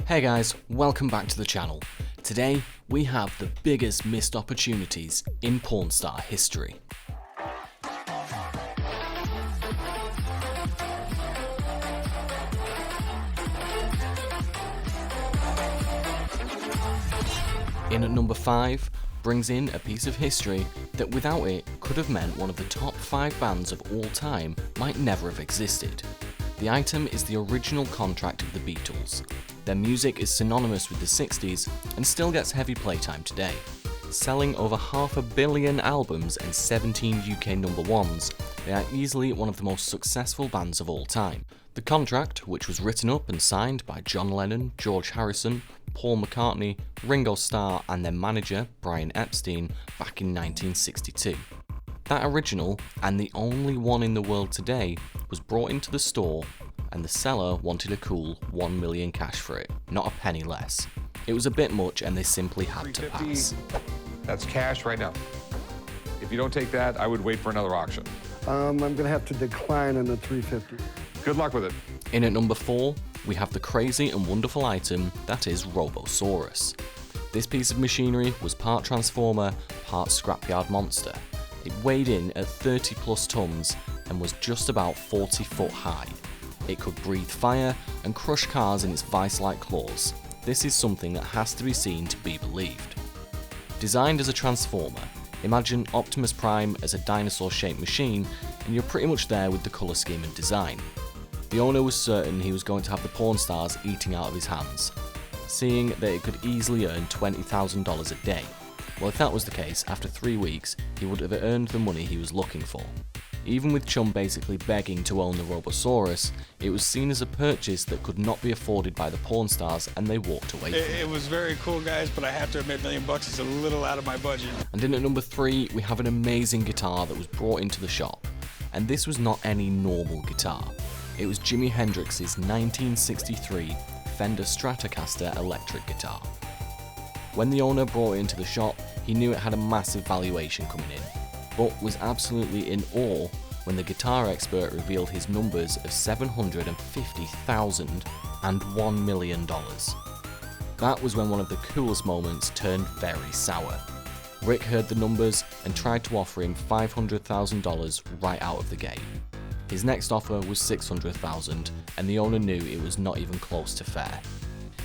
Hey guys, welcome back to the channel. Today, we have the biggest missed opportunities in porn star history. In at number 5, brings in a piece of history that without it could have meant one of the top 5 bands of all time might never have existed. The item is the original contract of the Beatles. Their music is synonymous with the 60s and still gets heavy playtime today. Selling over 500 million albums and 17 UK number ones, they are easily one of the most successful bands of all time. The contract, which was written up and signed by John Lennon, George Harrison, Paul McCartney, Ringo Starr and their manager Brian Epstein back in 1962. That original, and the only one in the world today, was brought into the store and the seller wanted a cool $1 million cash for it, not a penny less. It was a bit much and they simply had to pass. That's cash right now. If you don't take that, I would wait for another auction. I'm gonna have to decline on the 350. Good luck with it. In at number 4, we have the crazy and wonderful item that is Robosaurus. This piece of machinery was part transformer, part scrapyard monster. It weighed in at 30 plus tons and was just about 40 foot high. It could breathe fire and crush cars in its vice-like claws. This is something that has to be seen to be believed. Designed as a transformer, imagine Optimus Prime as a dinosaur-shaped machine and you're pretty much there with the colour scheme and design. The owner was certain he was going to have the porn stars eating out of his hands, seeing that it could easily earn $20,000 a day. Well, if that was the case, after 3 weeks, he would have earned the money he was looking for. Even with Chum basically begging to own the Robosaurus, it was seen as a purchase that could not be afforded by the porn stars and they walked away from it. It was very cool, guys, but I have to admit, $1 million is a little out of my budget. And in at number 3, we have an amazing guitar that was brought into the shop. And this was not any normal guitar. It was Jimi Hendrix's 1963 Fender Stratocaster electric guitar. When the owner brought it into the shop, he knew it had a massive valuation coming in, but was absolutely in awe when the guitar expert revealed his numbers of $750,000 and $1 million. That was when one of the coolest moments turned very sour. Rick heard the numbers and tried to offer him $500,000 right out of the gate. His next offer was $600,000 and the owner knew it was not even close to fair.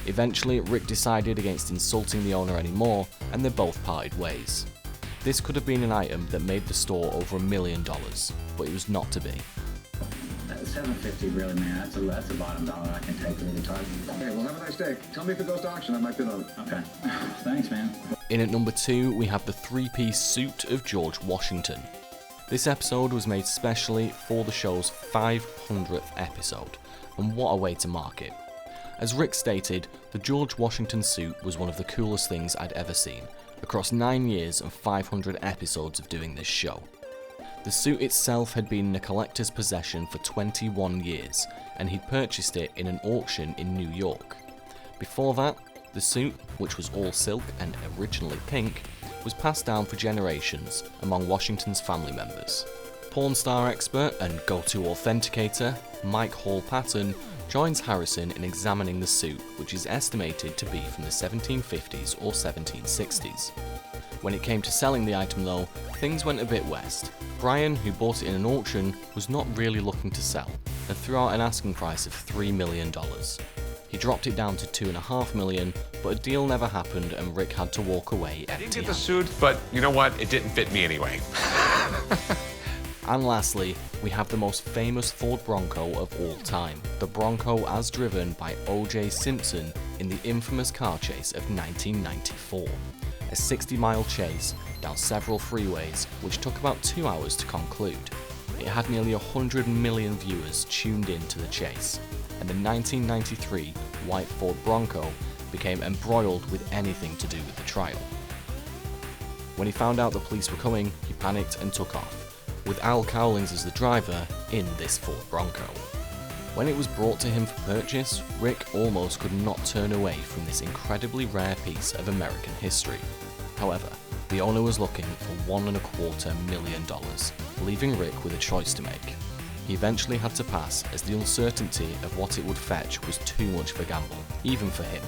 Eventually, Rick decided against insulting the owner anymore and they both parted ways. This could have been an item that made the store over $1 million, but it was not to be. $750 really, man, that's the bottom dollar I can take for the guitar. Okay, well, have a nice day. Tell me if it goes to auction, I might bid on it. Okay, thanks, man. In at number 2, we have the 3-piece suit of George Washington. This episode was made specially for the show's 500th episode, and what a way to mark it. As Rick stated, the George Washington suit was one of the coolest things I'd ever seen, across 9 years and 500 episodes of doing this show. The suit itself had been in a collector's possession for 21 years, and he'd purchased it in an auction in New York. Before that, the suit, which was all silk and originally pink, was passed down for generations among Washington's family members. Porn star expert and go-to authenticator, Mike Hall-Patton, joins Harrison in examining the suit, which is estimated to be from the 1750s or 1760s. When it came to selling the item though, things went a bit west. Brian, who bought it in an auction, was not really looking to sell, and threw out an asking price of $3 million. He dropped it down to $2.5 million, but a deal never happened and Rick had to walk away empty-handed. I didn't get the suit, but you know what? It didn't fit me anyway. And lastly, we have the most famous Ford Bronco of all time, the Bronco as driven by O.J. Simpson in the infamous car chase of 1994. A 60-mile chase down several freeways, which took about 2 hours to conclude. It had nearly 100 million viewers tuned in to the chase, and the 1993 white Ford Bronco became embroiled with anything to do with the trial. When he found out the police were coming, he panicked and took off, with Al Cowlings as the driver in this Ford Bronco. When it was brought to him for purchase, Rick almost could not turn away from this incredibly rare piece of American history. However, the owner was looking for $1.25 million, leaving Rick with a choice to make. He he eventually had to pass as the uncertainty of what it would fetch was too much of a gamble, even for him.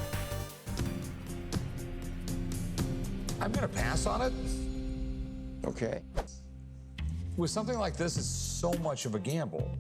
I'm gonna pass on it. Okay. With something like this, it's so much of a gamble.